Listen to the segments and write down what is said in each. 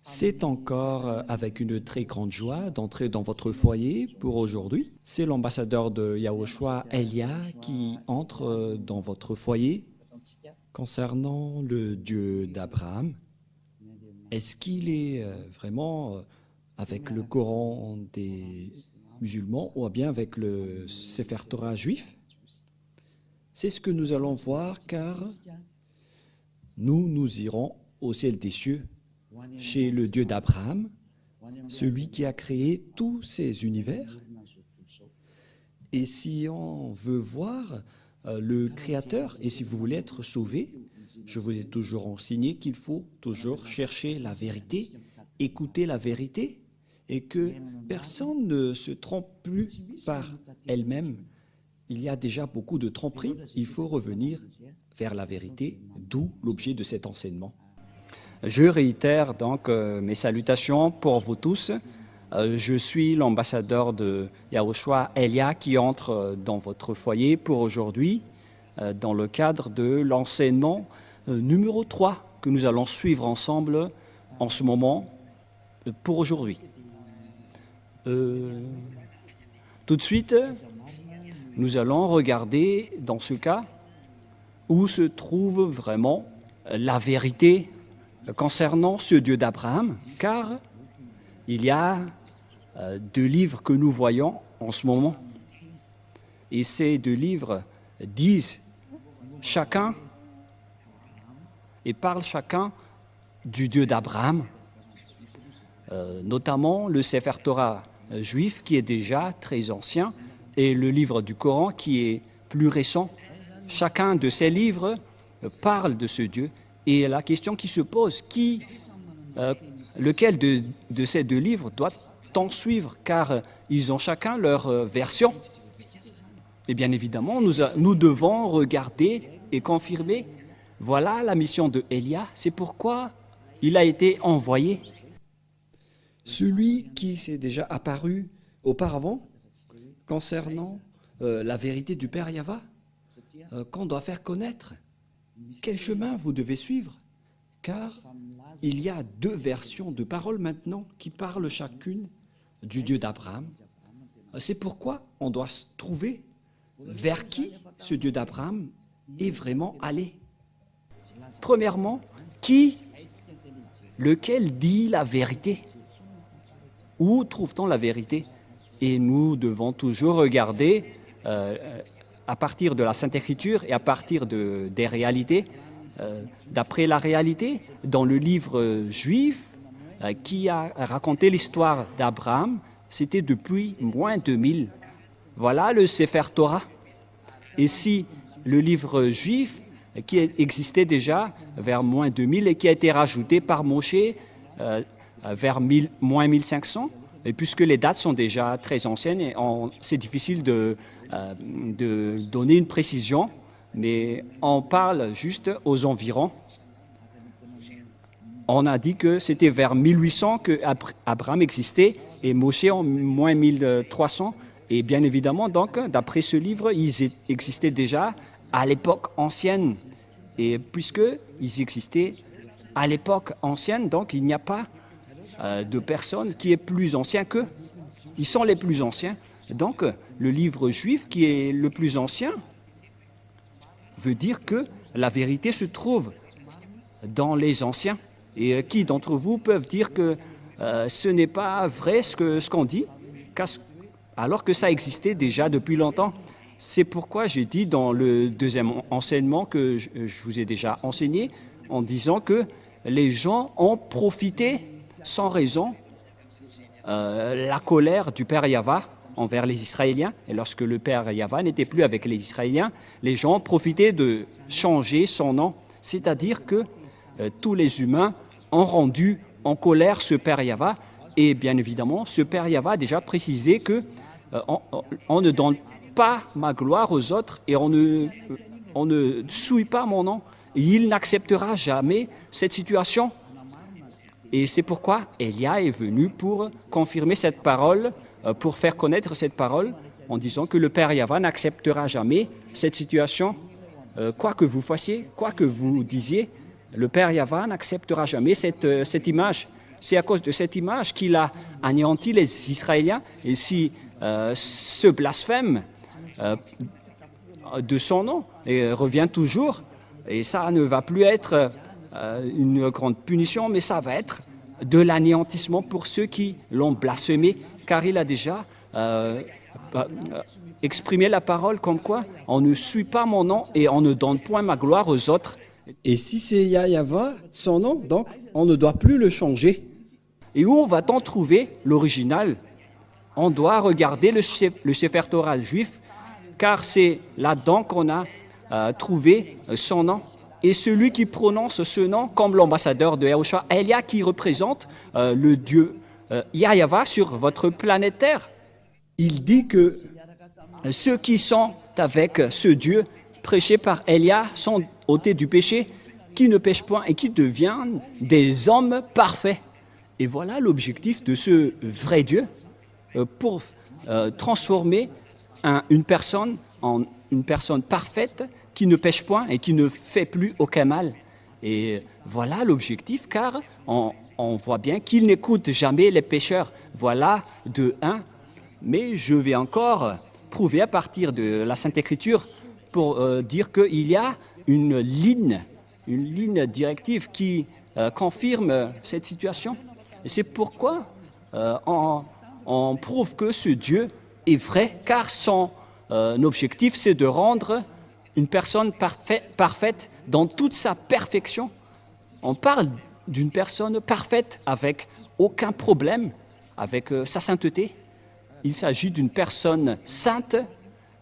C'est encore avec une très grande joie d'entrer dans votre foyer pour aujourd'hui. C'est l'ambassadeur de Yahushua, Elia, qui entre dans votre foyer concernant le Dieu d'Abraham. Est-ce qu'il est vraiment avec le Coran des musulmans ou bien avec le Sefer Torah juif? C'est ce que nous allons voir car nous irons au ciel des cieux chez le Dieu d'Abraham, celui qui a créé tous ces univers. Et si on veut voir le Créateur, et si vous voulez être sauvé, je vous ai toujours enseigné qu'il faut toujours chercher la vérité, écouter la vérité, et que personne ne se trompe plus par elle-même. Il y a déjà beaucoup de tromperies, il faut revenir vers la vérité, d'où l'objet de cet enseignement. Je réitère donc mes salutations pour vous tous. Je suis l'ambassadeur de Yahushua, Elia, qui entre dans votre foyer pour aujourd'hui dans le cadre de l'enseignement numéro 3 que nous allons suivre ensemble en ce moment pour aujourd'hui. Tout de suite, nous allons regarder dans ce cas où se trouve vraiment la vérité concernant ce Dieu d'Abraham, car il y a deux livres que nous voyons en ce moment. Et ces deux livres disent chacun et parlent chacun du Dieu d'Abraham, notamment le Sefer Torah juif qui est déjà très ancien et le livre du Coran qui est plus récent. Chacun de ces livres parle de ce Dieu. Et la question qui se pose, lequel de ces deux livres doit-on suivre? Car ils ont chacun leur version. Et bien évidemment, nous devons regarder et confirmer, voilà la mission de Elia, c'est pourquoi il a été envoyé. Celui qui s'est déjà apparu auparavant concernant la vérité du Père Yahva, qu'on doit faire connaître. Quel chemin vous devez suivre? Car il y a deux versions de paroles maintenant qui parlent chacune du Dieu d'Abraham. C'est pourquoi on doit se trouver vers qui ce Dieu d'Abraham est vraiment allé. Premièrement, lequel dit la vérité? Où trouve-t-on la vérité? Et nous devons toujours regarder à partir de la Sainte Écriture et à partir des réalités, d'après la réalité, dans le livre juif qui a raconté l'histoire d'Abraham, c'était depuis moins 2000. Voilà le Sefer Torah. Et si le livre juif qui existait déjà vers moins 2000 et qui a été rajouté par Moshe vers moins 1500, et puisque les dates sont déjà très anciennes, et c'est difficile de donner une précision, mais on parle juste aux environs. On a dit que c'était vers 1800 que Abraham existait et Moshe en moins 1300. Et bien évidemment, donc, d'après ce livre, ils existaient déjà à l'époque ancienne. Et puisqu'ils existaient à l'époque ancienne, donc il n'y a pas de personne qui est plus ancien qu'eux. Ils sont les plus anciens. Donc, le livre juif qui est le plus ancien veut dire que la vérité se trouve dans les anciens. Et qui d'entre vous peuvent dire que ce n'est pas vrai ce qu'on dit, alors que ça existait déjà depuis longtemps? C'est pourquoi j'ai dit dans le deuxième enseignement que je vous ai déjà enseigné, en disant que les gens ont profité sans raison la colère du Père Yahva envers les Israéliens. Et lorsque le Père Yahva n'était plus avec les Israéliens, les gens profitaient de changer son nom. C'est-à-dire que tous les humains ont rendu en colère ce Père Yahva. Et bien évidemment, ce Père Yahva a déjà précisé que on ne donne pas ma gloire aux autres et on ne souille pas mon nom. Il n'acceptera jamais cette situation. Et c'est pourquoi Elia est venu pour confirmer cette parole, pour faire connaître cette parole, en disant que le Père Yahva n'acceptera jamais cette situation. Quoi que vous fassiez, quoi que vous disiez, le Père Yahva n'acceptera jamais cette image. C'est à cause de cette image qu'il a anéanti les Israéliens. Et si ce blasphème de son nom et revient toujours, et ça ne va plus être une grande punition, mais ça va être de l'anéantissement pour ceux qui l'ont blasphémé, car il a déjà exprimé la parole comme quoi on ne suit pas mon nom et on ne donne point ma gloire aux autres. Et si c'est Yahva, son nom, donc on ne doit plus le changer. Et où va-t-on trouver l'original? On doit regarder le Sefer Torah juif, car c'est là-dedans qu'on a trouvé son nom. Et celui qui prononce ce nom comme l'ambassadeur de Yahushua, Elia, qui représente le Dieu Yahva sur votre planète Terre. Il dit que ceux qui sont avec ce Dieu prêché par Elia sont ôtés du péché, qui ne pêchent point et qui deviennent des hommes parfaits. Et voilà l'objectif de ce vrai Dieu pour transformer une personne en une personne parfaite qui ne pêche point et qui ne fait plus aucun mal. Et voilà l'objectif, car on voit bien qu'il n'écoute jamais les pécheurs. Voilà de un. Mais je vais encore prouver à partir de la Sainte Écriture pour dire qu'il y a une ligne directive qui confirme cette situation. Et c'est pourquoi on prouve que ce Dieu est vrai, car son objectif, c'est de rendre une personne parfaite dans toute sa perfection. On parle d'une personne parfaite avec aucun problème, avec sa sainteté. Il s'agit d'une personne sainte,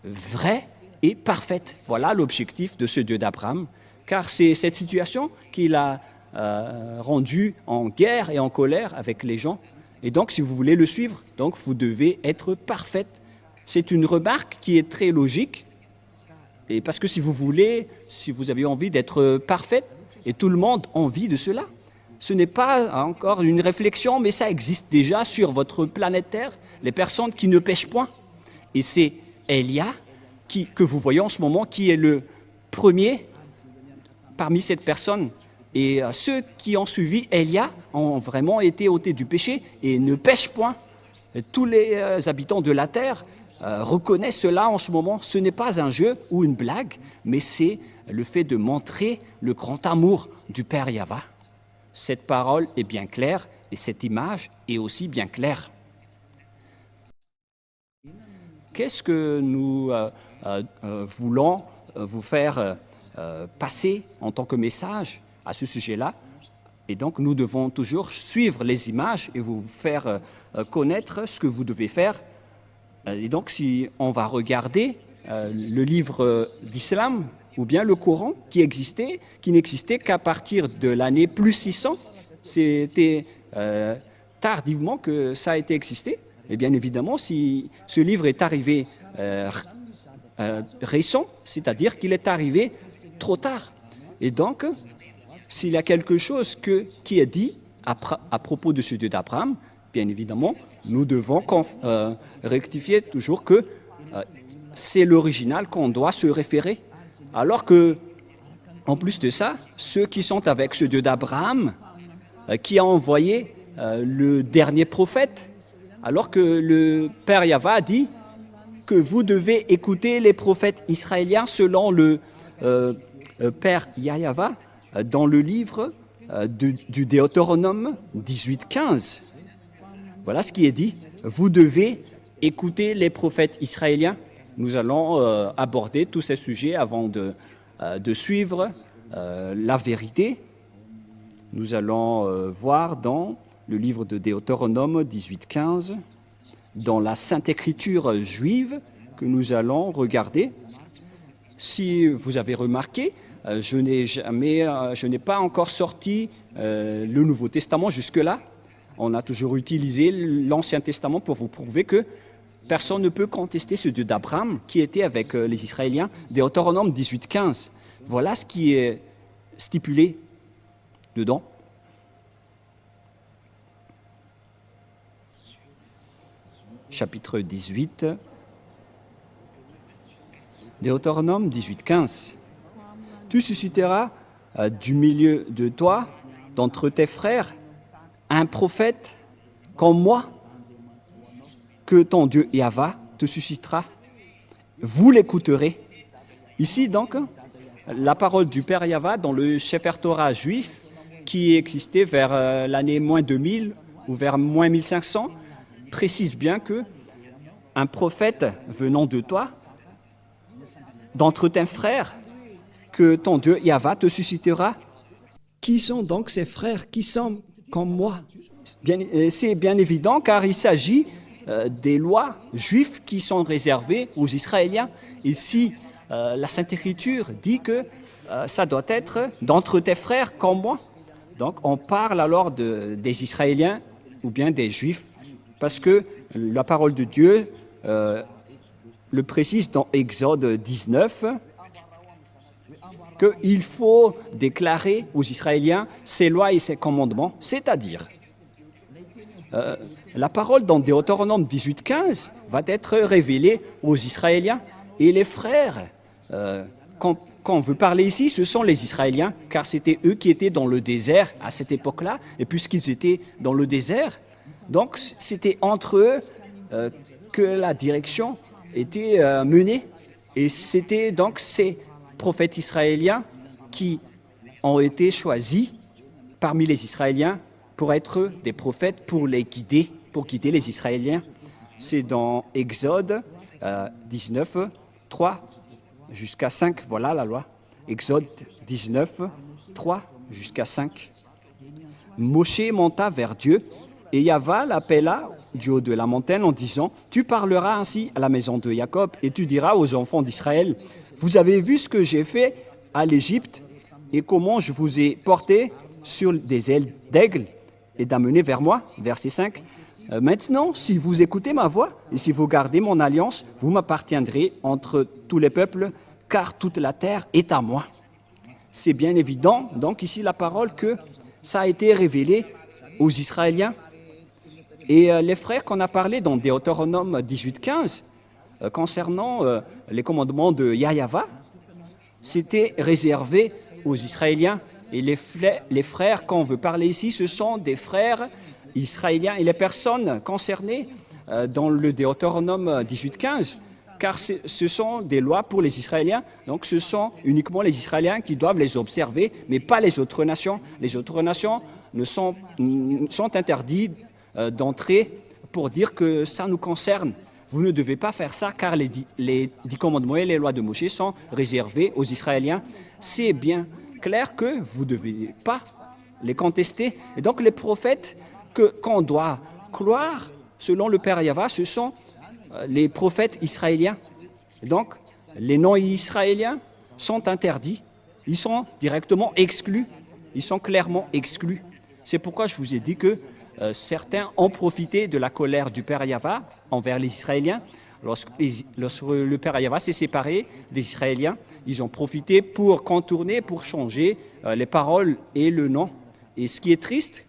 vraie et parfaite. Voilà l'objectif de ce Dieu d'Abraham, car c'est cette situation qu'il a rendu en guerre et en colère avec les gens. Et donc, si vous voulez le suivre, donc vous devez être parfaite. C'est une remarque qui est très logique. Et parce que si vous avez envie d'être parfaite, et tout le monde a envie de cela, ce n'est pas encore une réflexion, mais ça existe déjà sur votre planète Terre, les personnes qui ne pêchent point. Et c'est Elia que vous voyez en ce moment qui est le premier parmi cette personne. Et ceux qui ont suivi Elia ont vraiment été ôtés du péché et ne pêchent point. Et tous les habitants de la terre reconnaissent cela en ce moment. Ce n'est pas un jeu ou une blague, mais c'est le fait de montrer le grand amour du Père Yahva. Cette parole est bien claire et cette image est aussi bien claire. Qu'est-ce que nous voulons vous faire passer en tant que message à ce sujet-là? Et donc, nous devons toujours suivre les images et vous faire connaître ce que vous devez faire. Et donc, si on va regarder le livre d'Islam ou bien le Coran qui n'existait qu'à partir de l'année plus 600, c'était tardivement que ça a été existé. Et bien évidemment, si ce livre est arrivé récent, c'est-à-dire qu'il est arrivé trop tard. Et donc, s'il y a quelque chose qui est dit à propos de ce Dieu d'Abraham, bien évidemment, nous devons rectifier toujours que c'est l'original qu'on doit se référer. Alors que, en plus de ça, ceux qui sont avec ce Dieu d'Abraham, qui a envoyé le dernier prophète, alors que le Père Yahva a dit que vous devez écouter les prophètes israéliens selon le Père Yahva dans le livre du Deutéronome 18-15. Voilà ce qui est dit. Vous devez écouter les prophètes israéliens. Nous allons aborder tous ces sujets avant de suivre la vérité. Nous allons voir dans le livre de Deutéronome 18-15, dans la Sainte Écriture juive que nous allons regarder. Si vous avez remarqué, je n'ai pas encore sorti le Nouveau Testament jusque-là. On a toujours utilisé l'Ancien Testament pour vous prouver que personne ne peut contester ce Dieu d'Abraham qui était avec les Israéliens. Deutéronome 18-15. Voilà ce qui est stipulé dedans. Chapitre 18. Deutéronome 18-15. Tu susciteras du milieu de toi, d'entre tes frères, un prophète comme moi que ton Dieu Yahva te suscitera. Vous l'écouterez. Ici donc, la parole du Père Yahva dans le Sefer Torah juif qui existait vers l'année moins 2000 ou vers moins 1500 précise bien que un prophète venant de toi, d'entre tes frères, que ton Dieu Yahva te suscitera. Qui sont donc ces frères qui sont comme moi? C'est bien évident car il s'agit des lois juives qui sont réservées aux Israéliens. Et si la Sainte Écriture dit que ça doit être d'entre tes frères comme moi, donc on parle alors des Israéliens ou bien des Juifs, parce que la parole de Dieu le précise dans Exode 19, qu'il faut déclarer aux Israéliens ses lois et ses commandements, c'est-à-dire la parole dans Deutéronome 18:15 va être révélée aux Israéliens et les frères. Quand on veut parler ici, ce sont les Israéliens, car c'était eux qui étaient dans le désert à cette époque-là, et puisqu'ils étaient dans le désert, donc c'était entre eux que la direction était menée, et c'était donc ces prophètes israéliens qui ont été choisis parmi les Israéliens pour être des prophètes, pour les guider, pour guider les Israéliens. C'est dans Exode 19, 3 jusqu'à 5, voilà la loi. Exode 19, 3 jusqu'à 5. Moshe monta vers Dieu et Yahva l'appela du haut de la montagne en disant « Tu parleras ainsi à la maison de Jacob et tu diras aux enfants d'Israël, vous avez vu ce que j'ai fait à l'Égypte et comment je vous ai porté sur des ailes d'aigle et d'amener vers moi. » Verset 5. Maintenant, si vous écoutez ma voix et si vous gardez mon alliance, vous m'appartiendrez entre tous les peuples, car toute la terre est à moi. C'est bien évident, donc ici la parole que ça a été révélé aux Israéliens. Et les frères qu'on a parlé dans Deutéronome 18:15, concernant les commandements de Yahva, c'était réservé aux Israéliens. Et les frères qu'on veut parler ici, ce sont des frères israéliens et les personnes concernées dans le Deutéronome 18:15, car ce sont des lois pour les Israéliens, donc ce sont uniquement les Israéliens qui doivent les observer, mais pas les autres nations. Les autres nations sont interdits d'entrer pour dire que ça nous concerne. Vous ne devez pas faire ça car les 10 commandements et les lois de Moïse sont réservés aux Israéliens. C'est bien clair que vous ne devez pas les contester. Et donc les prophètes qu'on doit croire, selon le Père Yahva, ce sont les prophètes israéliens. Et donc les non-israéliens sont interdits, ils sont directement exclus, ils sont clairement exclus. C'est pourquoi je vous ai dit que certains ont profité de la colère du Père Yahva envers les Israéliens. Lorsque le Père Yahva s'est séparé des Israéliens, ils ont profité pour contourner, pour changer les paroles et le nom. Et ce qui est triste,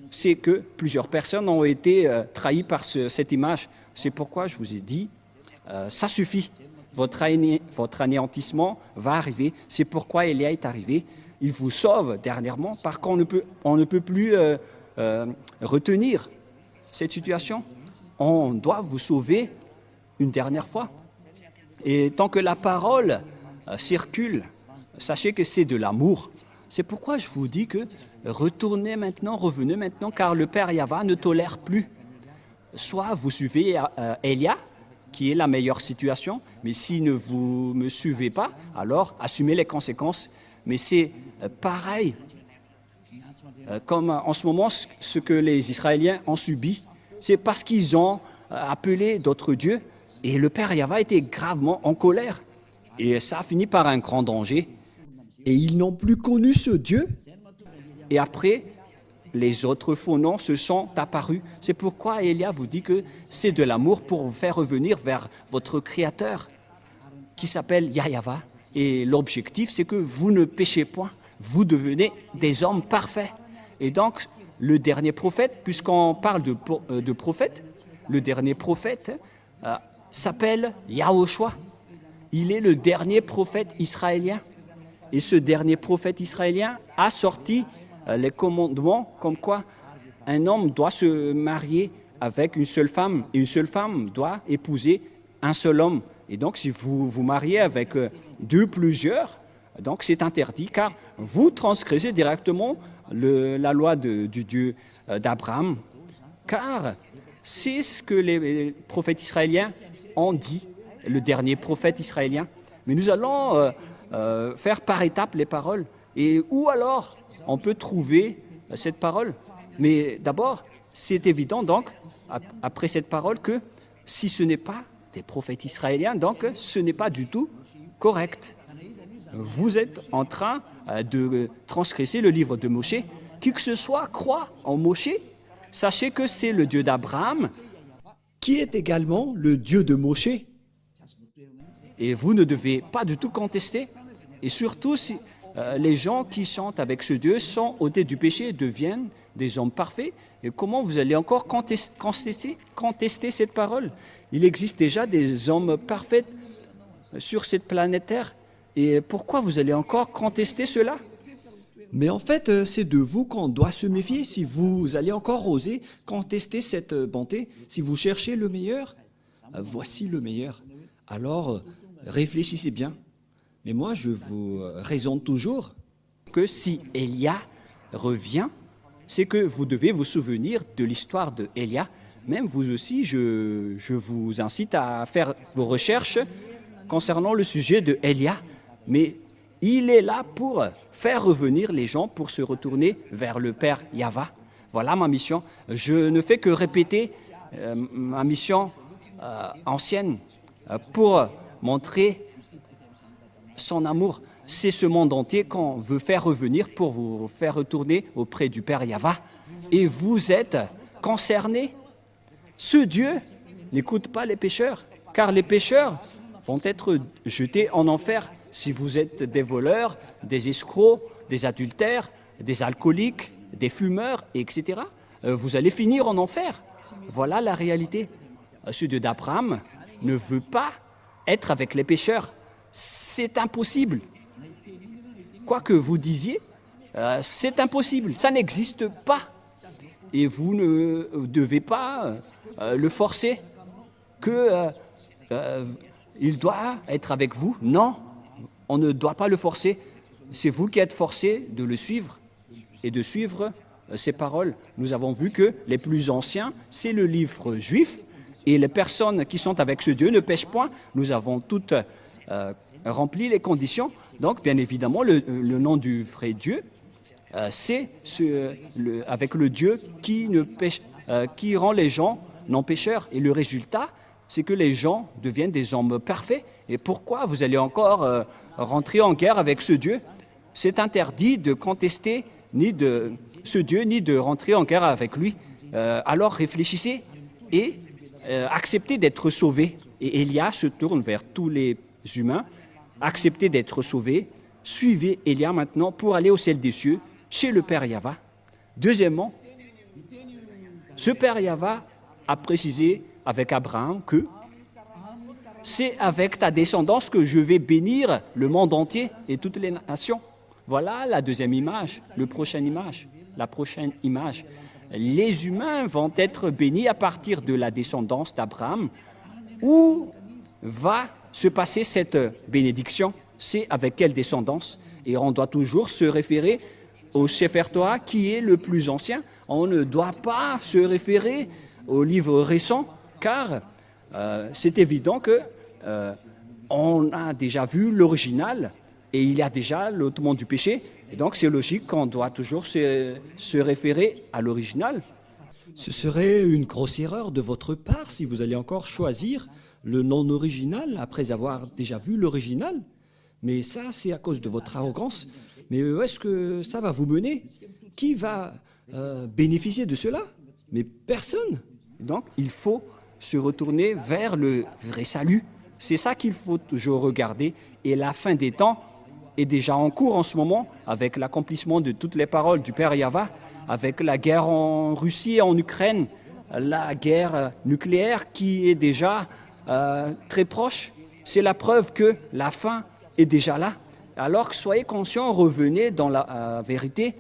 c'est que plusieurs personnes ont été trahies par cette image. C'est pourquoi je vous ai dit, ça suffit. Votre anéantissement va arriver. C'est pourquoi Élia est arrivé. Il vous sauve dernièrement parce qu'on ne peut plus retenir cette situation. On doit vous sauver une dernière fois. Et tant que la parole circule, sachez que c'est de l'amour. C'est pourquoi je vous dis que revenez maintenant, car le Père Yahva ne tolère plus. Soit vous suivez Élia, qui est la meilleure situation, mais si vous ne me suivez pas, alors assumez les conséquences. Mais c'est pareil, comme en ce moment, ce que les Israéliens ont subi, c'est parce qu'ils ont appelé d'autres dieux, et le Père Yahva était gravement en colère. Et ça a fini par un grand danger. Et ils n'ont plus connu ce Dieu. Et après, les autres faux noms se sont apparus. C'est pourquoi Élia vous dit que c'est de l'amour pour vous faire revenir vers votre Créateur, qui s'appelle Yahva. Et l'objectif, c'est que vous ne péchez point, vous devenez des hommes parfaits. Et donc, le dernier prophète, puisqu'on parle de prophète, le dernier prophète s'appelle Yahushua. Il est le dernier prophète israélien. Et ce dernier prophète israélien a sorti les commandements comme quoi un homme doit se marier avec une seule femme et une seule femme doit épouser un seul homme. Et donc, si vous vous mariez avec deux, plusieurs, donc c'est interdit car vous transgressez directement la loi du Dieu d'Abraham. Car c'est ce que les prophètes israéliens ont dit, le dernier prophète israélien. Mais nous allons faire par étapes les paroles. Et où alors on peut trouver cette parole? Mais d'abord, c'est évident donc, après cette parole, que si ce n'est pas des prophètes israéliens, donc ce n'est pas du tout correct. Vous êtes en train de transgresser le livre de Moshe. Qui que ce soit croit en Moshe, sachez que c'est le Dieu d'Abraham, qui est également le Dieu de Moshe. et vous ne devez pas du tout contester. Et surtout, si les gens qui chantent avec ce Dieu sont ôtés du péché et deviennent des hommes parfaits, et comment vous allez encore contester cette parole? Il existe déjà des hommes parfaits sur cette planète Terre. Et pourquoi vous allez encore contester cela? Mais en fait, c'est de vous qu'on doit se méfier si vous allez encore oser contester cette bonté. Si vous cherchez le meilleur, voici le meilleur. Alors, réfléchissez bien. Mais moi, je vous raisonne toujours Que si Élia revient, c'est que vous devez vous souvenir de l'histoire de Élia. Même vous aussi, je vous incite à faire vos recherches concernant le sujet de Élia. Mais il est là pour faire revenir les gens, pour se retourner vers le Père Yahva. Voilà ma mission. Je ne fais que répéter ma mission ancienne pour montrer son amour. C'est ce monde entier qu'on veut faire revenir pour vous faire retourner auprès du Père Yahva. Et vous êtes concernés. Ce Dieu n'écoute pas les pécheurs, car les pécheurs vont être jetés en enfer. Si vous êtes des voleurs, des escrocs, des adultères, des alcooliques, des fumeurs, etc., vous allez finir en enfer. Voilà la réalité. Ce Dieu d'Abraham ne veut pas être avec les pécheurs. C'est impossible. Quoi que vous disiez, c'est impossible. Ça n'existe pas. Et vous ne devez pas le forcer il doit être avec vous. Non, on ne doit pas le forcer. C'est vous qui êtes forcés de le suivre et de suivre ses paroles. Nous avons vu que les plus anciens, c'est le livre juif, et les personnes qui sont avec ce Dieu ne pêchent point. Nous avons toutes rempli les conditions. Donc, bien évidemment, le nom du vrai Dieu, c'est avec le Dieu qui rend les gens non pécheurs. Et le résultat, c'est que les gens deviennent des hommes parfaits. Et pourquoi vous allez encore rentrer en guerre avec ce Dieu? C'est interdit de contester ni de ce Dieu, ni de rentrer en guerre avec lui. Alors réfléchissez et acceptez d'être sauvés. Et Élia se tourne vers tous les humains. Acceptez d'être sauvés. Suivez Élia maintenant pour aller au ciel des cieux, chez le Père Yahva. Deuxièmement, ce Père Yahva a précisé avec Abraham que c'est avec ta descendance que je vais bénir le monde entier et toutes les nations. Voilà la deuxième image, la prochaine image. Les humains vont être bénis à partir de la descendance d'Abraham. Où va se passer cette bénédiction? C'est avec quelle descendance? Et on doit toujours se référer au Sefer Torah qui est le plus ancien. On ne doit pas se référer au livre récent, car c'est évident que on a déjà vu l'original et il y a déjà l'ôtement du péché. Et donc c'est logique qu'on doit toujours se référer à l'original. Ce serait une grosse erreur de votre part si vous allez encore choisir le non original après avoir déjà vu l'original. Mais ça, c'est à cause de votre arrogance. Mais où est-ce que ça va vous mener? Qui va bénéficier de cela? Mais personne. Donc il faut se retourner vers le vrai salut. C'est ça qu'il faut toujours regarder. Et la fin des temps est déjà en cours en ce moment avec l'accomplissement de toutes les paroles du Père Yahva, avec la guerre en Russie et en Ukraine, la guerre nucléaire qui est déjà très proche. C'est la preuve que la fin est déjà là. Alors que soyez conscients, revenez dans la vérité.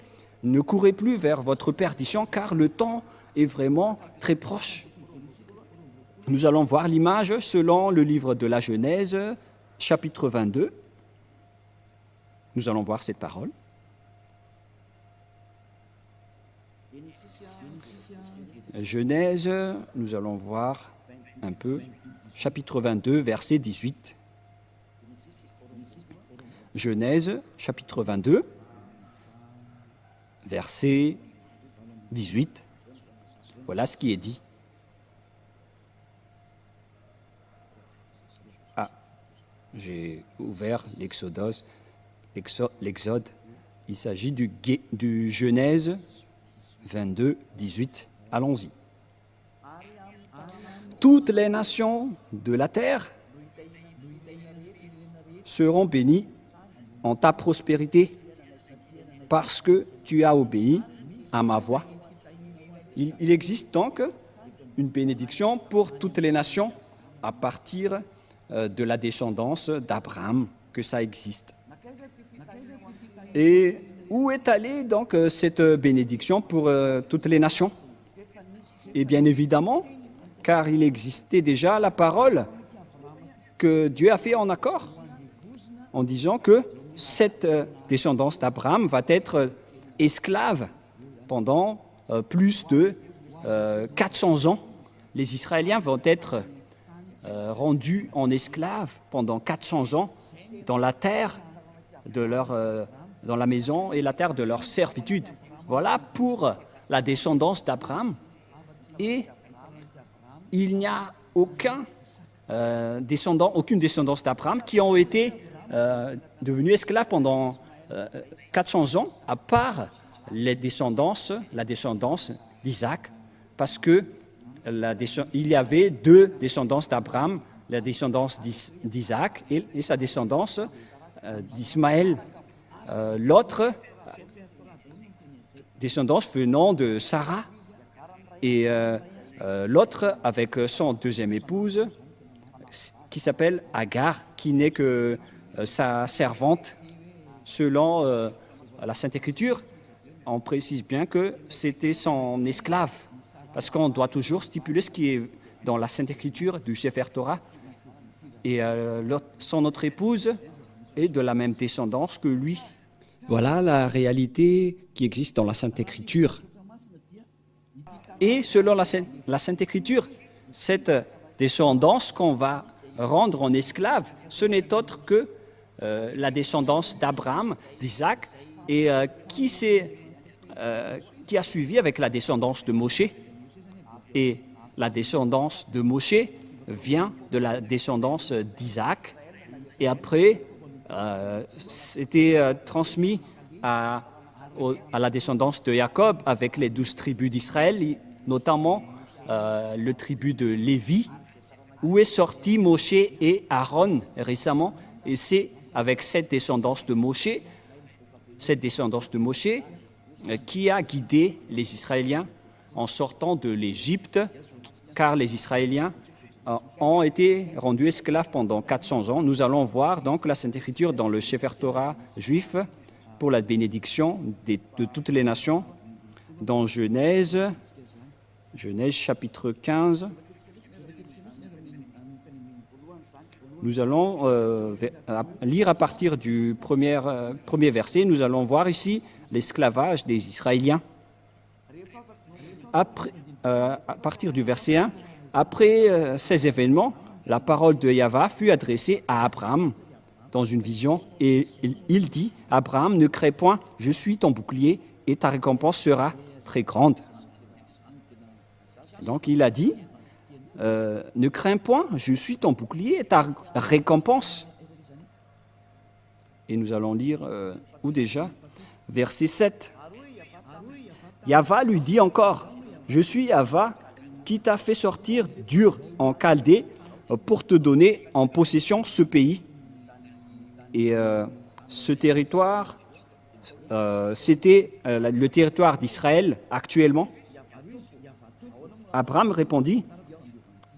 ne courez plus vers votre perdition, car le temps est vraiment très proche. Nous allons voir l'image selon le livre de la Genèse, chapitre 22. Nous allons voir cette parole. Genèse, nous allons voir un peu, chapitre 22, verset 18. Genèse, chapitre 22, verset 18. Voilà ce qui est dit. Ah, j'ai ouvert l'Exode. Il s'agit du Genèse 22, 18. Allons-y. Toutes les nations de la terre seront bénies en ta prospérité parce que tu as obéi à ma voix. Il existe donc une bénédiction pour toutes les nations à partir de la descendance d'Abraham, que ça existe. Et où est allée donc cette bénédiction pour toutes les nations? Et bien évidemment, car il existait déjà la parole que Dieu a fait en accord, en disant que cette descendance d'Abraham va être esclave pendant plus de 400 ans. Les Israéliens vont être rendus en esclaves pendant 400 ans dans la terre de dans la maison et la terre de leur servitude. Voilà pour la descendance d'Abraham. Et il n'y a aucune descendance d'Abraham qui ont été devenus esclaves pendant 400 ans, à part la descendance d'Isaac, parce que il y avait deux descendances d'Abraham, la descendance d'Isaac et sa descendance d'Ismaël. L'autre descendance venant de Sarah et l'autre avec son deuxième épouse qui s'appelle Agar, qui n'est que sa servante. Selon la Sainte Écriture, on précise bien que c'était son esclave, parce qu'on doit toujours stipuler ce qui est dans la Sainte Écriture du Sefer Torah. Et son autre épouse est de la même descendance que lui. Voilà la réalité qui existe dans la Sainte Écriture. Et selon la Sainte Écriture, cette descendance qu'on va rendre en esclave, ce n'est autre que la descendance d'Abraham, d'Isaac, et qui a suivi avec la descendance de Moshe. Et la descendance de Moshe vient de la descendance d'Isaac. Et après, c'était transmis à la descendance de Jacob avec les 12 tribus d'Israël, notamment le tribu de Lévi, où est sorti Moshe et Aaron récemment. Et c'est avec cette descendance de Moshe qui a guidé les Israéliens en sortant de l'Égypte, car les Israéliens ont été rendus esclaves pendant 400 ans. Nous allons voir donc la Sainte Écriture dans le Sefer Torah juif pour la bénédiction de toutes les nations, dans Genèse chapitre 15. Nous allons lire à partir du premier verset. Nous allons voir ici l'esclavage des Israéliens. Après, à partir du verset 1, après ces événements, la parole de Yahva fut adressée à Abraham dans une vision, et il dit, « Abraham, ne crains point, je suis ton bouclier, et ta récompense sera très grande. » Donc il a dit, ne crains point, je suis ton bouclier et ta récompense. Et nous allons lire, où déjà? Verset 7. Yahva lui dit encore, je suis Yahva qui t'a fait sortir d'Ur en Chaldée pour te donner en possession ce pays. Et ce territoire, c'était le territoire d'Israël actuellement. Abraham répondit,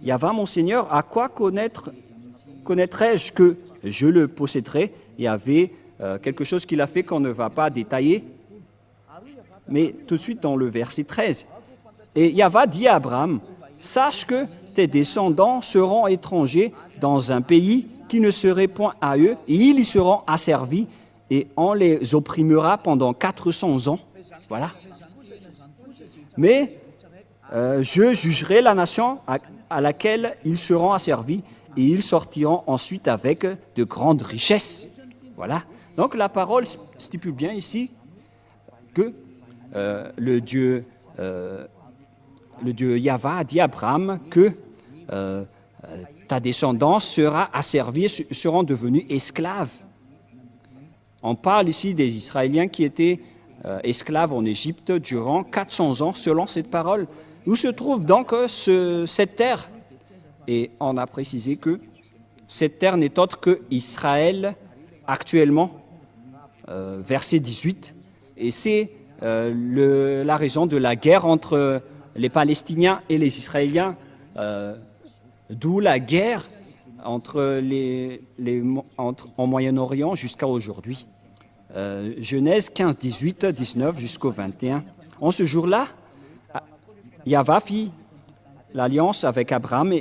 Yahva, mon Seigneur, à quoi connaîtrais-je que je le posséderai? Il y avait quelque chose qu'il a fait qu'on ne va pas détailler. mais tout de suite dans le verset 13. Et Yahva dit à Abraham, « Sache que tes descendants seront étrangers dans un pays qui ne serait point à eux, et ils y seront asservis, et on les opprimera pendant 400 ans. » Voilà. Mais je jugerai la nation à laquelle ils seront asservis, et ils sortiront ensuite avec de grandes richesses. Voilà. Donc la parole stipule bien ici que le Dieu Yahva a dit à Abraham que ta descendance sera asservie, seront devenus esclaves. On parle ici des Israéliens qui étaient esclaves en Égypte durant 400 ans, selon cette parole. Où se trouve donc cette terre? Et on a précisé que cette terre n'est autre que Israël actuellement, verset 18. Et c'est la raison de la guerre entre les Palestiniens et les Israéliens, d'où la guerre en Moyen-Orient jusqu'à aujourd'hui. Genèse 15, 18, 19 jusqu'au 21. En ce jour-là, Yahva fit l'alliance avec Abraham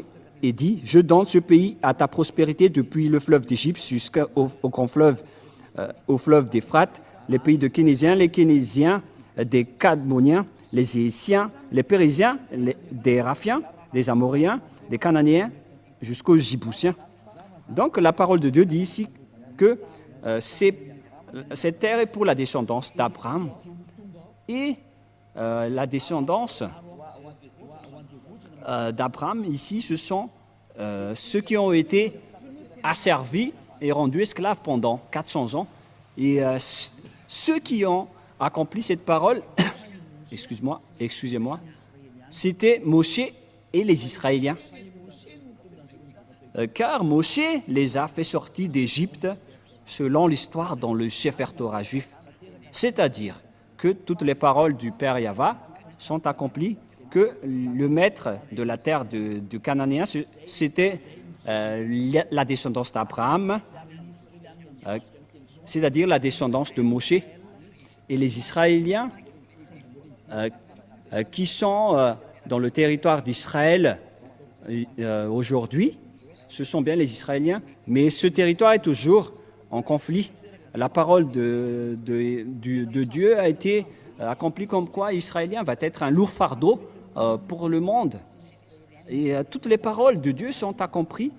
et dit, « Je donne ce pays à ta prospérité depuis le fleuve d'Égypte jusqu'au grand fleuve, au fleuve d'Éphrate, les pays de Kénésiens, les Kénésiens, des Cadmoniens, les Hésiens, les Périsiens, des Raphiens, des Amoriens, des Cananéens, jusqu'aux Jibousiens. » Donc la parole de Dieu dit ici que cette terre est pour la descendance d'Abraham. Et la descendance d'Abraham, ici, ce sont ceux qui ont été asservis et rendus esclaves pendant 400 ans. Et ceux qui ont accompli cette parole, excusez-moi, c'était Moshe et les Israéliens. Car Moshe les a fait sortir d'Égypte selon l'histoire dans le Sefer Torah juif. C'est-à-dire que toutes les paroles du Père Yahva sont accomplies, que le maître de la terre de Cananéen, c'était la descendance d'Abraham, c'est-à-dire la descendance de Moshe. Et les Israéliens qui sont dans le territoire d'Israël aujourd'hui, ce sont bien les Israéliens, mais ce territoire est toujours en conflit. La parole de Dieu a été accomplie comme quoi Israélien va être un lourd fardeau pour le monde. Et toutes les paroles de Dieu sont accomplies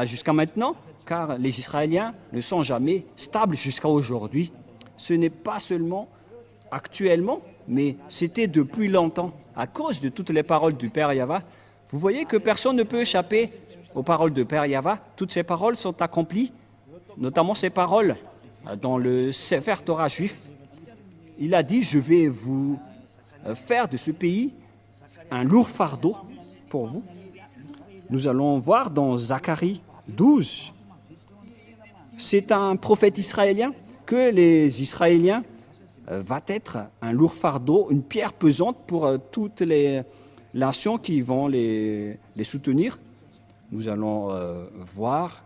jusqu'à maintenant, car les Israéliens ne sont jamais stables jusqu'à aujourd'hui. Ce n'est pas seulement actuellement, mais c'était depuis longtemps, à cause de toutes les paroles du Père Yahva. Vous voyez que personne ne peut échapper aux paroles du Père Yahva. Toutes ces paroles sont accomplies, notamment ces paroles dans le Sefer Torah juif. Il a dit, je vais vous faire de ce pays un lourd fardeau pour vous. Nous allons voir dans Zacharie 12. C'est un prophète israélien que les Israéliens va être un lourd fardeau, une pierre pesante pour toutes les nations qui vont les soutenir. Nous allons voir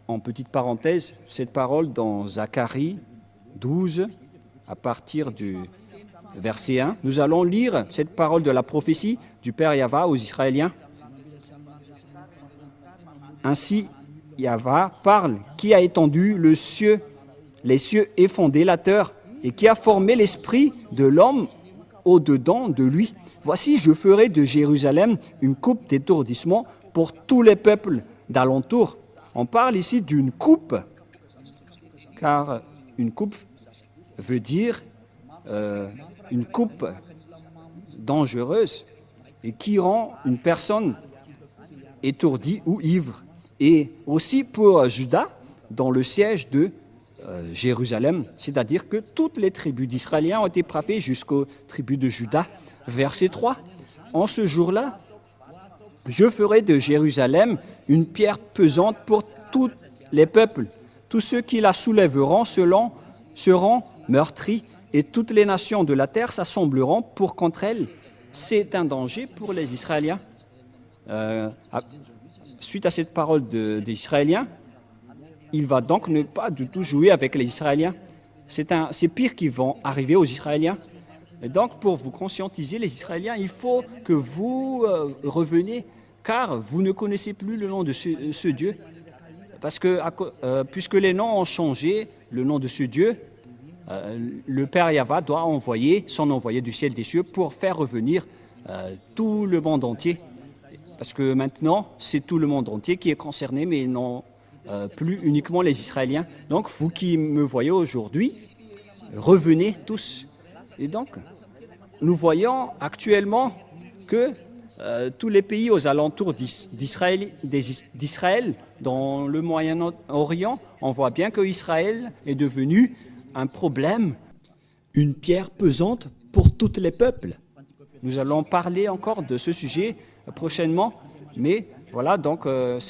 en petite parenthèse cette parole dans Zacharie 12 à partir du verset 1. Nous allons lire cette parole de la prophétie du Père Yahva aux Israéliens. Ainsi, Yahva parle, qui a étendu les cieux et fondé la terre, et qui a formé l'esprit de l'homme au-dedans de lui. Voici, je ferai de Jérusalem une coupe d'étourdissement pour tous les peuples d'alentour. On parle ici d'une coupe, car une coupe veut dire une coupe dangereuse et qui rend une personne étourdie ou ivre. Et aussi pour Juda, dans le siège de Jérusalem, c'est-à-dire que toutes les tribus d'Israéliens ont été frappées jusqu'aux tribus de Juda. Verset 3, en ce jour-là, je ferai de Jérusalem une pierre pesante pour tous les peuples. Tous ceux qui la soulèveront seront meurtris, et toutes les nations de la terre s'assembleront pour contre elle. C'est un danger pour les Israéliens. Suite à cette parole des Israéliens, il va donc ne pas du tout jouer avec les Israéliens. c'est pire qui vont arriver aux Israéliens. Et donc, pour vous conscientiser, les Israéliens, il faut que vous reveniez, car vous ne connaissez plus le nom de ce Dieu. Parce que, puisque les noms ont changé, le nom de ce Dieu, le Père Yahva doit envoyer son envoyé du ciel des cieux pour faire revenir tout le monde entier. Parce que maintenant, c'est tout le monde entier qui est concerné, mais non plus uniquement les Israéliens. Donc, vous qui me voyez aujourd'hui, revenez tous. Et donc, nous voyons actuellement que tous les pays aux alentours d'Israël, dans le Moyen-Orient, on voit bien que Israël est devenu un problème. Une pierre pesante pour tous les peuples. Nous allons parler encore de ce sujet prochainement, mais voilà, donc avec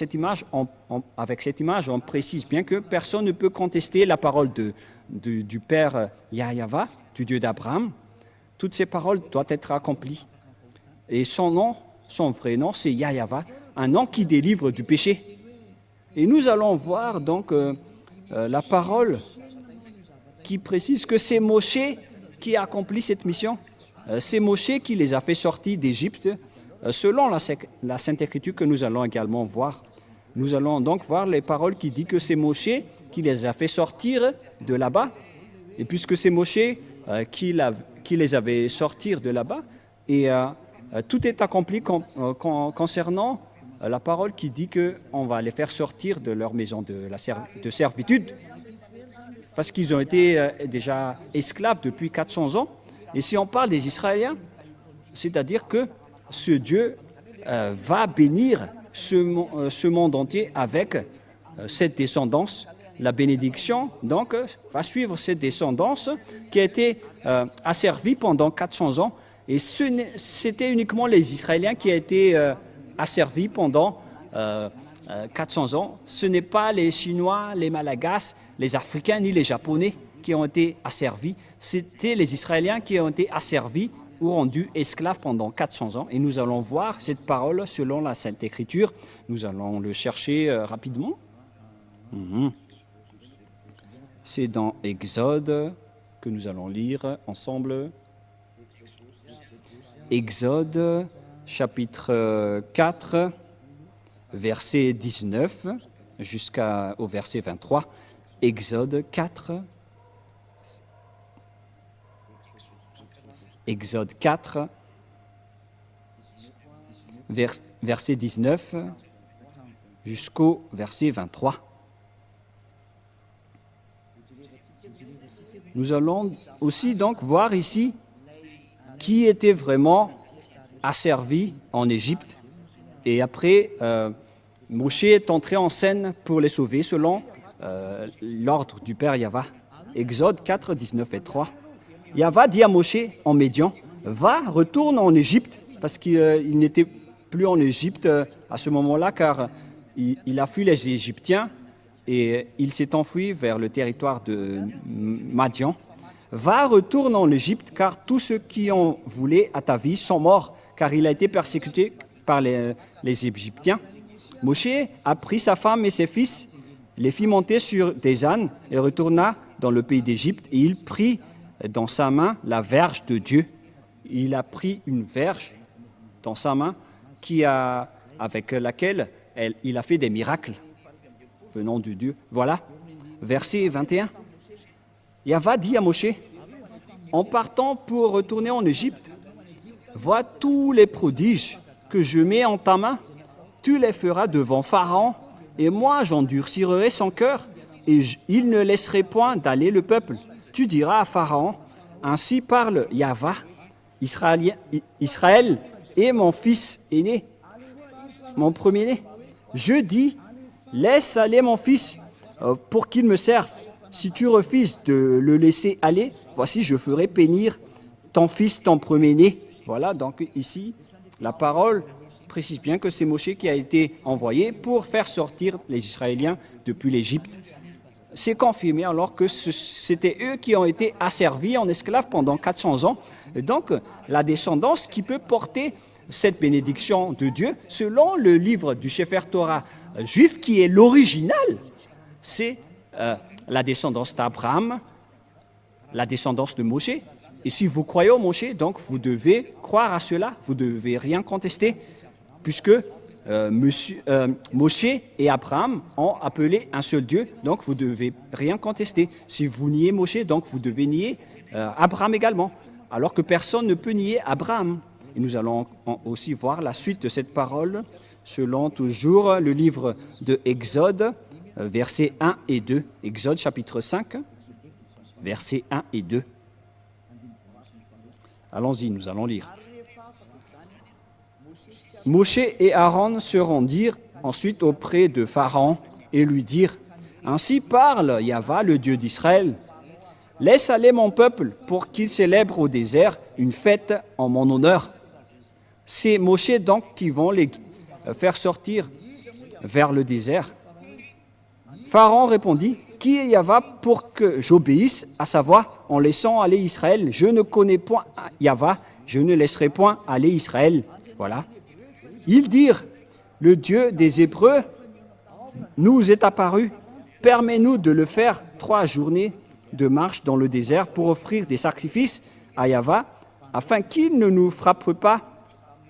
cette image, on précise bien que personne ne peut contester la parole du Père Yahva, du Dieu d'Abraham. Toutes ces paroles doivent être accomplies. Et son vrai nom, c'est Yahva, un nom qui délivre du péché. Et nous allons voir donc la parole qui précise que c'est Moshe qui a accompli cette mission. C'est Moshe qui les a fait sortir d'Égypte, selon la Sainte Écriture que nous allons également voir. Nous allons donc voir les paroles qui disent que c'est Moshe qui les a fait sortir de là-bas. Et puisque c'est Moshe qui les avait sortir de là-bas, et tout est accompli concernant la parole qui dit qu'on va les faire sortir de leur maison de servitude, parce qu'ils ont été déjà esclaves depuis 400 ans. Et si on parle des Israéliens, c'est-à-dire que ce Dieu va bénir ce monde entier avec cette descendance. La bénédiction, donc, va suivre cette descendance qui a été asservie pendant 400 ans. Et c'était uniquement les Israéliens qui ont été asservis pendant 400 ans. Ce n'est pas les Chinois, les Malagasy, les Africains ni les Japonais qui ont été asservis. C'était les Israéliens qui ont été asservis ou rendus esclaves pendant 400 ans. Et nous allons voir cette parole selon la Sainte Écriture. Nous allons le chercher rapidement. C'est dans Exode que nous allons lire ensemble. Exode, chapitre 4, verset 19 jusqu'au verset 23. Exode 4. Exode 4, verset 19 jusqu'au verset 23. Nous allons aussi donc voir ici qui était vraiment asservi en Égypte. Et après, Moshe est entré en scène pour les sauver selon l'ordre du Père Yahva. Exode 4, 19 et 3. Yahva dit à Moshe en Médian, « Va, retourne en Égypte » parce qu'il n'était plus en Égypte à ce moment-là, car il a fui les Égyptiens et il s'est enfui vers le territoire de Madian. « Va, retourne en Égypte, car tous ceux qui ont voulu à ta vie sont morts, car il a été persécuté par les Égyptiens. » Moshe a pris sa femme et ses fils, les fit monter sur des ânes et retourna dans le pays d'Égypte, et il prit dans sa main la verge de Dieu. Il a pris une verge dans sa main avec laquelle il a fait des miracles venant de Dieu. Voilà, verset 21. Yahva dit à Moshe, en partant pour retourner en Égypte, vois tous les prodiges que je mets en ta main, tu les feras devant Pharaon, et moi j'endurcirai son cœur, et il ne laisserait point d'aller le peuple. Tu diras à Pharaon, ainsi parle Yahva, Israël est mon fils aîné, mon premier-né. Je dis, laisse aller mon fils pour qu'il me serve. Si tu refuses de le laisser aller, voici je ferai périr ton fils, ton premier-né. Voilà, donc ici, la parole précise bien que c'est Moshe qui a été envoyé pour faire sortir les Israéliens depuis l'Égypte. C'est confirmé alors que c'était eux qui ont été asservis en esclaves pendant 400 ans. Et donc, la descendance qui peut porter cette bénédiction de Dieu, selon le livre du Sefer Torah juif, qui est l'original, c'est la descendance d'Abraham, la descendance de Moshe. Et si vous croyez au Moshe, donc vous devez croire à cela, vous ne devez rien contester, puisque Moshe et Abraham ont appelé un seul Dieu, donc vous ne devez rien contester. Si vous niez Moshe, donc vous devez nier Abraham également, alors que personne ne peut nier Abraham. Et nous allons aussi voir la suite de cette parole selon toujours le livre de Exode, versets 1 et 2. Exode chapitre 5, versets 1 et 2. Allons-y, nous allons lire. Moshe et Aaron se rendirent ensuite auprès de Pharaon et lui dirent « Ainsi parle Yahva, le Dieu d'Israël. Laisse aller mon peuple pour qu'il célèbre au désert une fête en mon honneur. » C'est Moshe donc qui vont les faire sortir vers le désert. Pharaon répondit « Qui est Yahva pour que j'obéisse à sa voix en laissant aller Israël? Je ne connais point Yahva, je ne laisserai point aller Israël. » Voilà. Ils dirent « Le Dieu des Hébreux nous est apparu. Permets-nous de le faire 3 journées de marche dans le désert pour offrir des sacrifices à Yahva, afin qu'il ne nous frappe pas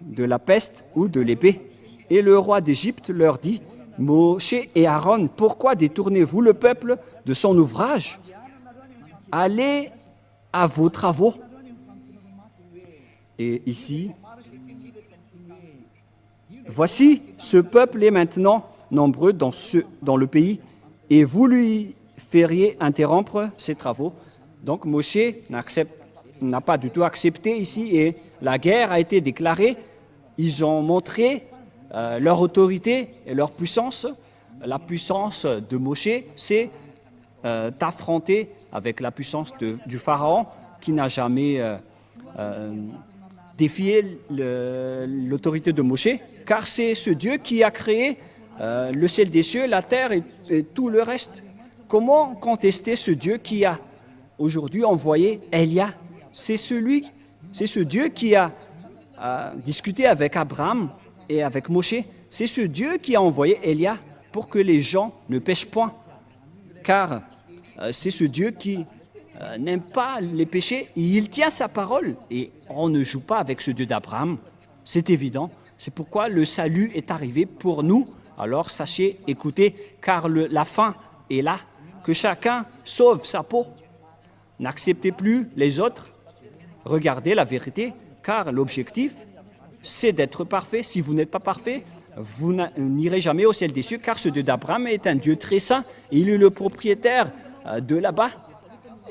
de la peste ou de l'épée. » Et le roi d'Égypte leur dit « Moshe et Aaron, pourquoi détournez-vous le peuple de son ouvrage? Allez à vos travaux. » Et ici, voici, ce peuple est maintenant nombreux dans le pays, et vous lui feriez interrompre ses travaux. Donc Moshe n'a pas du tout accepté ici, et la guerre a été déclarée. Ils ont montré leur autorité et leur puissance. La puissance de Moshe, c'est d'affronter avec la puissance du Pharaon qui n'a jamais défié l'autorité de Moshe, car c'est ce Dieu qui a créé le ciel des cieux, la terre et tout le reste. Comment contester ce Dieu qui a aujourd'hui envoyé Élia? C'est ce Dieu qui a discuté avec Abraham et avec Moshe. C'est ce Dieu qui a envoyé Élia pour que les gens ne pêchent point, car c'est ce Dieu qui n'aime pas les péchés, et il tient sa parole, et on ne joue pas avec ce Dieu d'Abraham, c'est évident. C'est pourquoi le salut est arrivé pour nous. Alors sachez, écoutez, car la fin est là, que chacun sauve sa peau. N'acceptez plus les autres, regardez la vérité, car l'objectif, c'est d'être parfait. Si vous n'êtes pas parfait, vous n'irez jamais au ciel des cieux, car ce Dieu d'Abraham est un Dieu très saint. Il est le propriétaire de là-bas.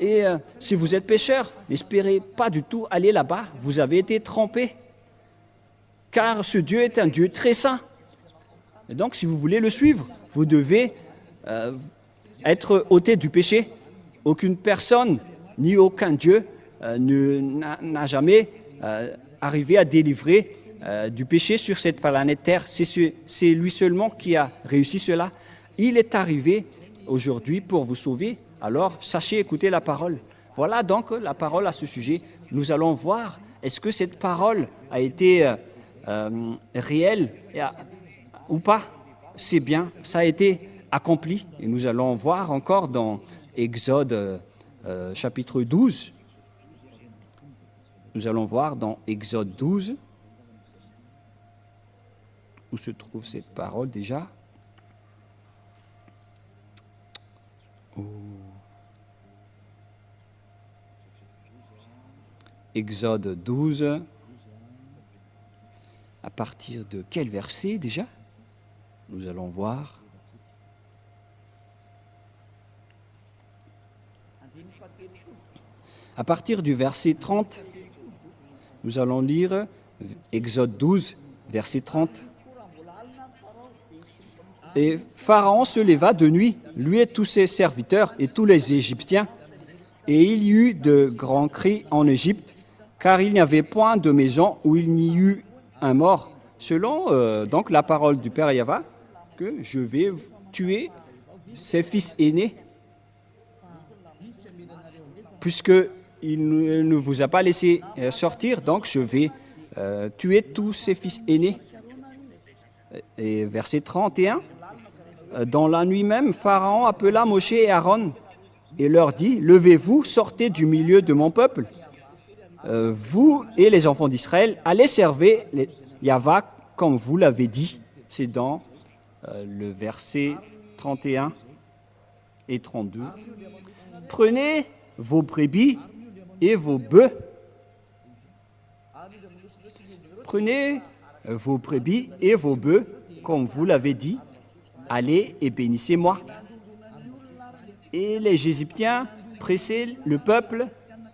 Et si vous êtes pécheur, n'espérez pas du tout aller là-bas. Vous avez été trompé, car ce Dieu est un Dieu très saint. Et donc, si vous voulez le suivre, vous devez être ôté du péché. Aucune personne, ni aucun Dieu n'a jamais arrivé à délivrer du péché sur cette planète Terre. C'est lui seulement qui a réussi cela. Il est arrivé aujourd'hui pour vous sauver. Alors, sachez écouter la parole. Voilà donc la parole à ce sujet. Nous allons voir, est-ce que cette parole a été réelle ou pas? C'est bien, ça a été accompli. Et nous allons voir encore dans Exode chapitre 12. Nous allons voir dans Exode 12, où se trouve cette parole déjà. Exode 12, à partir de quel verset déjà? Nous allons voir. À partir du verset 30, nous allons lire Exode 12, verset 30. Et Pharaon se leva de nuit, lui et tous ses serviteurs et tous les Égyptiens, et il y eut de grands cris en Égypte, car il n'y avait point de maison où il n'y eut un mort, selon donc la parole du Père Yahva, que je vais tuer ses fils aînés, puisqu'il ne vous a pas laissé sortir, donc je vais tuer tous ses fils aînés. Et verset 31, dans la nuit même, Pharaon appela Moshe et Aaron et leur dit, « Levez-vous, sortez du milieu de mon peuple. Vous et les enfants d'Israël, allez servir Yahvé comme vous l'avez dit. » C'est dans le verset 31 et 32. « Prenez vos brebis et vos bœufs. Prenez vos brebis et vos bœufs, comme vous l'avez dit. Allez et bénissez-moi. » Et les Égyptiens pressaient le peuple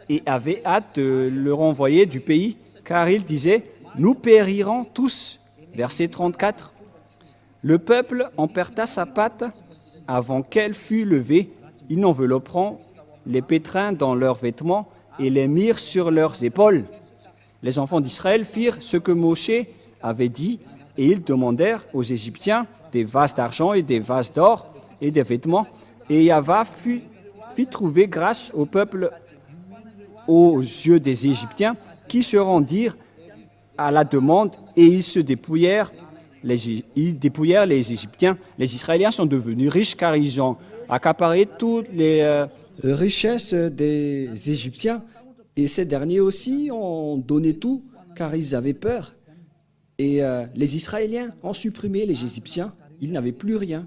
et avaient hâte de le renvoyer du pays, car ils disaient, « Nous périrons tous. » Verset 34. Le peuple emporta sa pâte avant qu'elle fût levée. Ils envelopperont les pétrins dans leurs vêtements et les mirent sur leurs épaules. Les enfants d'Israël firent ce que Moshé avait dit, et ils demandèrent aux Égyptiens des vases d'argent et des vases d'or et des vêtements. Et Yahvé fit trouver grâce au peuple aux yeux des Égyptiens, qui se rendirent à la demande, et ils se dépouillèrent. Ils dépouillèrent les Égyptiens. Les Israéliens sont devenus riches car ils ont accaparé toutes les richesses des Égyptiens. Et ces derniers aussi ont donné tout car ils avaient peur. Et les Israéliens ont supprimé les Égyptiens. Ils n'avaient plus rien.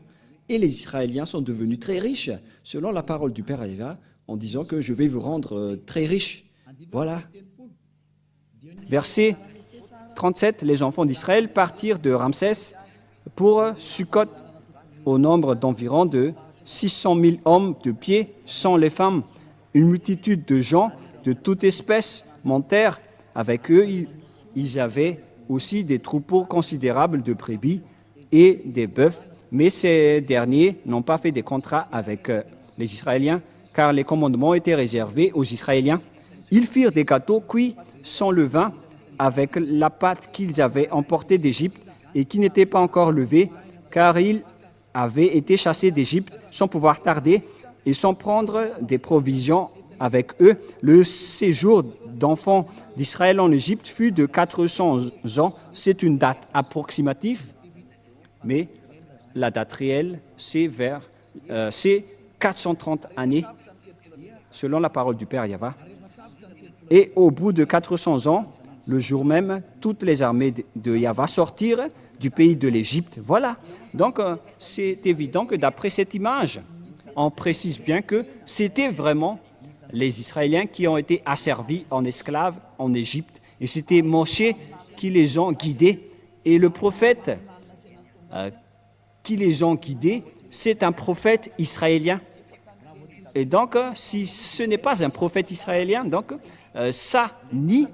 Et les Israéliens sont devenus très riches, selon la parole du Père Yahvé, en disant que je vais vous rendre très riches. Voilà. Verset 37, les enfants d'Israël partirent de Ramsès pour Sukkot, au nombre d'environ de 600 000 hommes de pied, sans les femmes. Une multitude de gens de toute espèce montèrent avec eux. Ils avaient aussi des troupeaux considérables de brebis et des bœufs, mais ces derniers n'ont pas fait des contrats avec les Israéliens, car les commandements étaient réservés aux Israéliens. Ils firent des gâteaux cuits sans levain, avec la pâte qu'ils avaient emportée d'Égypte et qui n'était pas encore levée, car ils avaient été chassés d'Égypte sans pouvoir tarder et sans prendre des provisions avec eux. Le séjour d'enfants d'Israël en Égypte fut de 400 ans. C'est une date approximative, mais la date réelle, c'est 430 années, selon la parole du Père Yahvé. Et au bout de 400 ans, le jour même, toutes les armées de Yahvé sortirent du pays de l'Égypte. Voilà. Donc, c'est évident que d'après cette image, on précise bien que c'était vraiment les Israéliens qui ont été asservis en esclaves en Égypte. Et c'était Moshé qui les ont guidés. Et le prophète qui les ont guidés, c'est un prophète israélien. Et donc, si ce n'est pas un prophète israélien, donc ça nie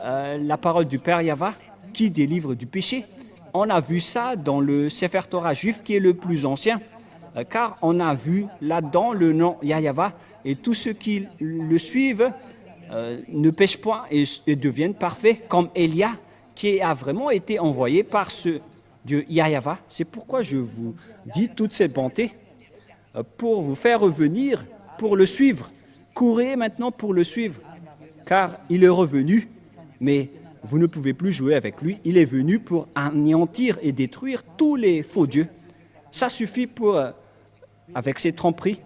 la parole du Père Yahvé qui délivre du péché. On a vu ça dans le Sefer Torah juif qui est le plus ancien, car on a vu là-dedans le nom Yahvé et tous ceux qui le suivent ne pêchent point et deviennent parfaits, comme Élia qui a vraiment été envoyé par ce Dieu Yahvé. C'est pourquoi je vous dis toute cette bonté pour vous faire revenir, pour le suivre. Courez maintenant pour le suivre, car il est revenu. Mais vous ne pouvez plus jouer avec lui. Il est venu pour anéantir et détruire tous les faux dieux. Ça suffit pour, avec ces tromperies.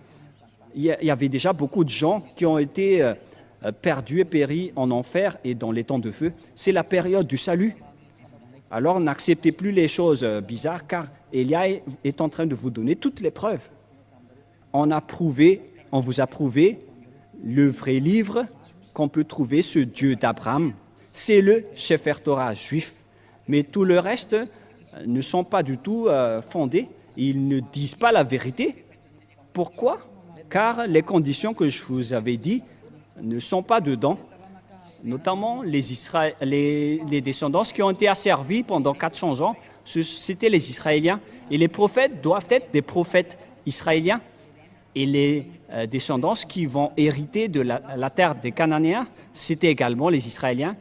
Il y avait déjà beaucoup de gens qui ont été perdus et péris en enfer et dans les temps de feu. C'est la période du salut. Alors n'acceptez plus les choses bizarres, car Élia est en train de vous donner toutes les preuves. On vous a prouvé le vrai livre qu'on peut trouver, ce Dieu d'Abraham. C'est le Sefer Torah juif. Mais tout le reste ne sont pas du tout fondés. Ils ne disent pas la vérité. Pourquoi? Car les conditions que je vous avais dit ne sont pas dedans. Notamment les descendants qui ont été asservis pendant 400 ans, c'était les Israéliens. Et les prophètes doivent être des prophètes israéliens. Et les descendants qui vont hériter de la terre des Cananéens, c'était également les Israéliens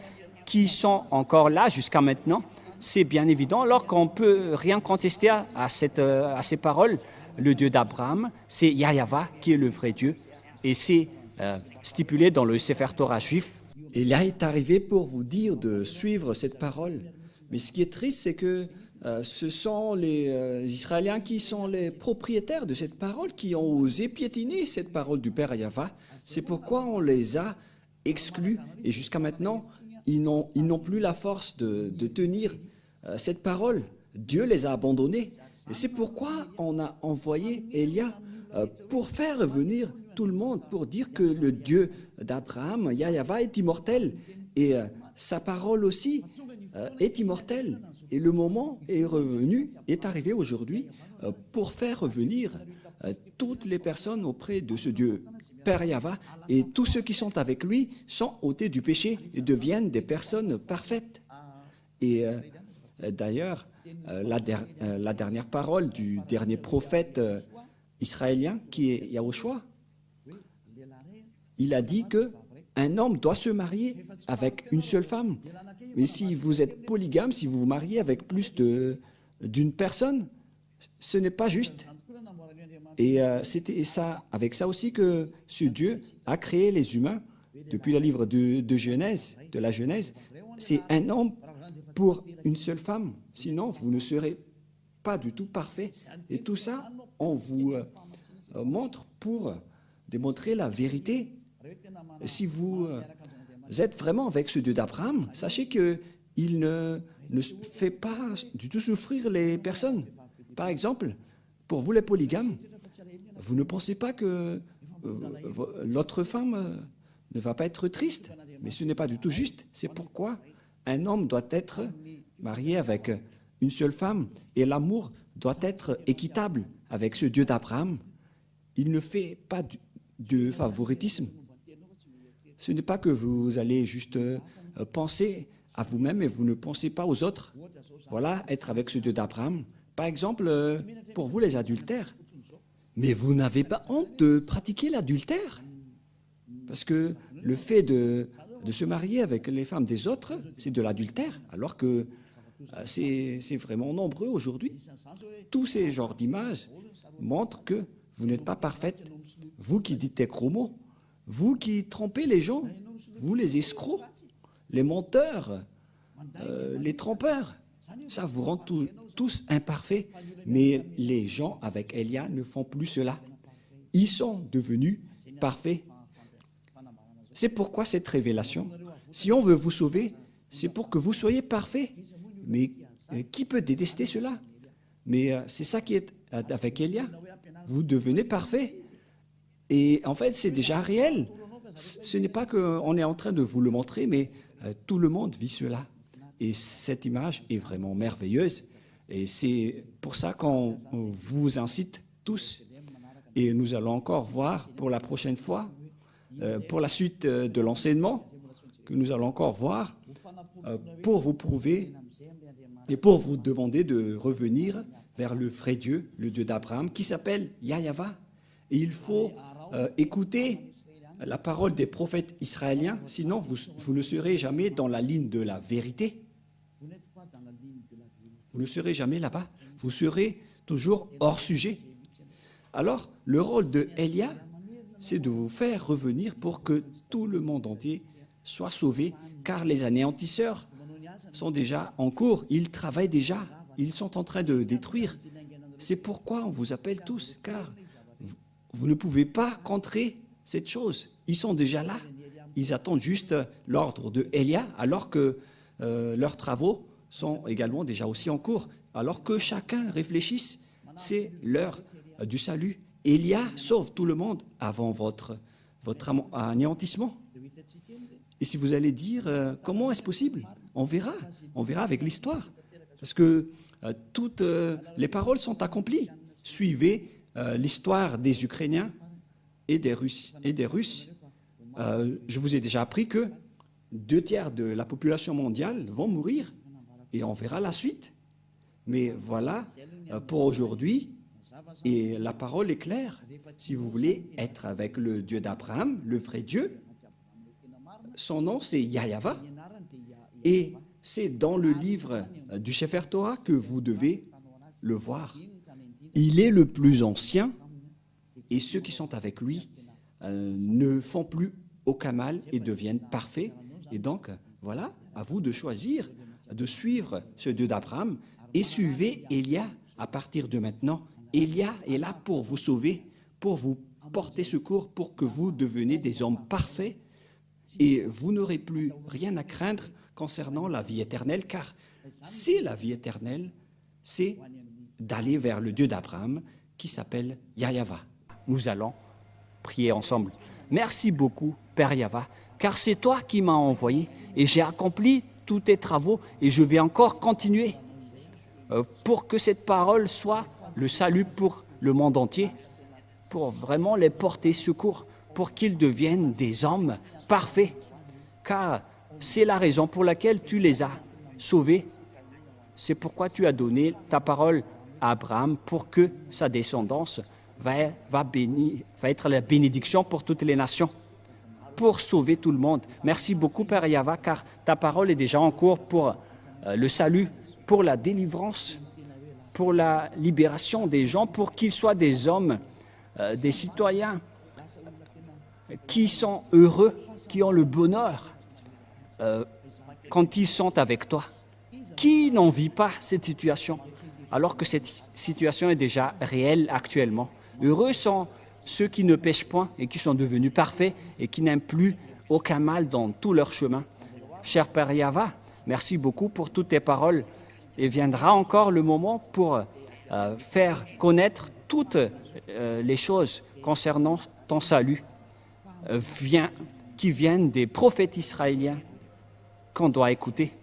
qui sont encore là jusqu'à maintenant. C'est bien évident, alors qu'on ne peut rien contester à ces paroles. Le Dieu d'Abraham, c'est Yahvé qui est le vrai Dieu. Et c'est stipulé dans le Sefer Torah juif. Et là est arrivé pour vous dire de suivre cette parole. Mais ce qui est triste, c'est que ce sont les Israéliens qui sont les propriétaires de cette parole, qui ont osé piétiner cette parole du Père Yahva. C'est pourquoi on les a exclus et jusqu'à maintenant, ils n'ont plus la force de tenir cette parole. Dieu les a abandonnés. Et c'est pourquoi on a envoyé Élia pour faire revenir tout le monde, pour dire que le Dieu d'Abraham, Yahva, est immortel. Et sa parole aussi est immortelle. Et le moment est revenu, est arrivé aujourd'hui pour faire revenir toutes les personnes auprès de ce Dieu, Père Yahva, et tous ceux qui sont avec lui sont ôtés du péché et deviennent des personnes parfaites. Et d'ailleurs, la dernière parole du dernier prophète israélien, qui est Yahushua, il a dit que un homme doit se marier avec une seule femme. Mais si vous êtes polygame, si vous vous mariez avec plus d'une personne, ce n'est pas juste. Et c'était ça, avec ça aussi que ce Dieu a créé les humains depuis le livre de Genèse, de la Genèse. C'est un homme pour une seule femme. Sinon, vous ne serez pas du tout parfait. Et tout ça, on vous montre pour démontrer la vérité. Si vous êtes vraiment avec ce Dieu d'Abraham, sachez qu'il ne fait pas du tout souffrir les personnes. Par exemple, pour vous les polygames, vous ne pensez pas que l'autre femme ne va pas être triste, mais ce n'est pas du tout juste. C'est pourquoi un homme doit être marié avec une seule femme et l'amour doit être équitable avec ce Dieu d'Abraham. Il ne fait pas de favoritisme. Ce n'est pas que vous allez juste penser à vous-même et vous ne pensez pas aux autres. Voilà, être avec ce Dieu d'Abraham. Par exemple, pour vous les adultères, mais vous n'avez pas honte de pratiquer l'adultère? Parce que le fait de se marier avec les femmes des autres, c'est de l'adultère, alors que c'est vraiment nombreux aujourd'hui. Tous ces genres d'images montrent que vous n'êtes pas parfaite. Vous qui dites des gros mots, vous qui trompez les gens, vous les escrocs, les menteurs, les trompeurs, ça vous rend tous imparfaits. Mais les gens avec Élia ne font plus cela. Ils sont devenus parfaits. C'est pourquoi cette révélation, si on veut vous sauver, c'est pour que vous soyez parfaits. Mais qui peut détester cela? Mais c'est ça qui est avec Élia. Vous devenez parfait. Et en fait, c'est déjà réel. Ce n'est pas qu'on est en train de vous le montrer, mais tout le monde vit cela. Et cette image est vraiment merveilleuse. Et c'est pour ça qu'on vous incite tous. Et nous allons encore voir pour la prochaine fois, pour la suite de l'enseignement, que nous allons encore voir, pour vous prouver et pour vous demander de revenir vers le vrai Dieu, le Dieu d'Abraham, qui s'appelle Yahva. Et il faut écouter la parole des prophètes israéliens, sinon vous ne serez jamais dans la ligne de la vérité. Vous ne serez jamais là-bas. Vous serez toujours hors sujet. Alors, le rôle de Élia, c'est de vous faire revenir pour que tout le monde entier soit sauvé, car les anéantisseurs sont déjà en cours. Ils travaillent déjà. Ils sont en train de détruire. C'est pourquoi on vous appelle tous, car vous ne pouvez pas contrer cette chose. Ils sont déjà là. Ils attendent juste l'ordre de Élia, alors que leurs travaux sont également déjà aussi en cours. Alors que chacun réfléchisse, c'est l'heure du salut. Élia sauve tout le monde avant votre anéantissement. Et si vous allez dire, comment est-ce possible? On verra avec l'histoire. Parce que toutes les paroles sont accomplies. Suivez l'histoire des Ukrainiens et des Russes. Je vous ai déjà appris que 2/3 de la population mondiale vont mourir et on verra la suite. Mais voilà, pour aujourd'hui, et la parole est claire. Si vous voulez être avec le Dieu d'Abraham, le vrai Dieu, son nom c'est Yahva. Et c'est dans le livre du Sefer Torah que vous devez le voir. Il est le plus ancien et ceux qui sont avec lui ne font plus aucun mal et deviennent parfaits. Et donc, voilà, à vous de choisir, de suivre ce Dieu d'Abraham, et suivez Élia à partir de maintenant. Élia est là pour vous sauver, pour vous porter secours, pour que vous deveniez des hommes parfaits et vous n'aurez plus rien à craindre concernant la vie éternelle, car c'est la vie éternelle, c'est d'aller vers le Dieu d'Abraham qui s'appelle Yahweh. Nous allons prier ensemble. Merci beaucoup, Père Yahweh, car c'est toi qui m'as envoyé et j'ai accompli tous tes travaux et je vais encore continuer pour que cette parole soit le salut pour le monde entier, pour vraiment les porter secours, pour qu'ils deviennent des hommes parfaits, car c'est la raison pour laquelle tu les as sauvés. C'est pourquoi tu as donné ta parole à Abraham pour que sa descendance va être la bénédiction pour toutes les nations, pour sauver tout le monde. Merci beaucoup, Père Yahweh, car ta parole est déjà en cours pour le salut, pour la délivrance, pour la libération des gens, pour qu'ils soient des hommes, des citoyens qui sont heureux, qui ont le bonheur quand ils sont avec toi. Qui n'en vit pas cette situation, alors que cette situation est déjà réelle actuellement? Heureux sont ceux qui ne pêchent point et qui sont devenus parfaits et qui n'aiment plus aucun mal dans tout leur chemin. Cher Père Yahweh, merci beaucoup pour toutes tes paroles. Et viendra encore le moment pour faire connaître toutes les choses concernant ton salut qui viennent des prophètes israéliens qu'on doit écouter.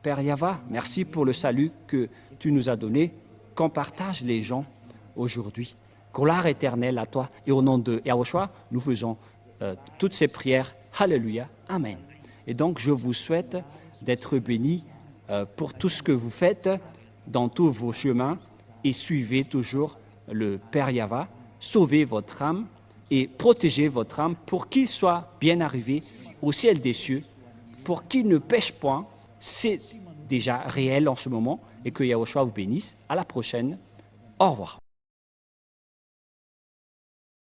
Père Yahweh, merci pour le salut que tu nous as donné, qu'on partage les gens aujourd'hui. Gloire éternelle à toi. Et au nom de Yahushua, nous faisons toutes ces prières. Alléluia. Amen. Et donc, je vous souhaite d'être bénis pour tout ce que vous faites dans tous vos chemins et suivez toujours le Père Yahweh. Sauvez votre âme et protégez votre âme pour qu'il soit bien arrivé au ciel des cieux, pour qu'il ne pêche point. C'est déjà réel en ce moment et que Yahushua vous bénisse. À la prochaine. Au revoir.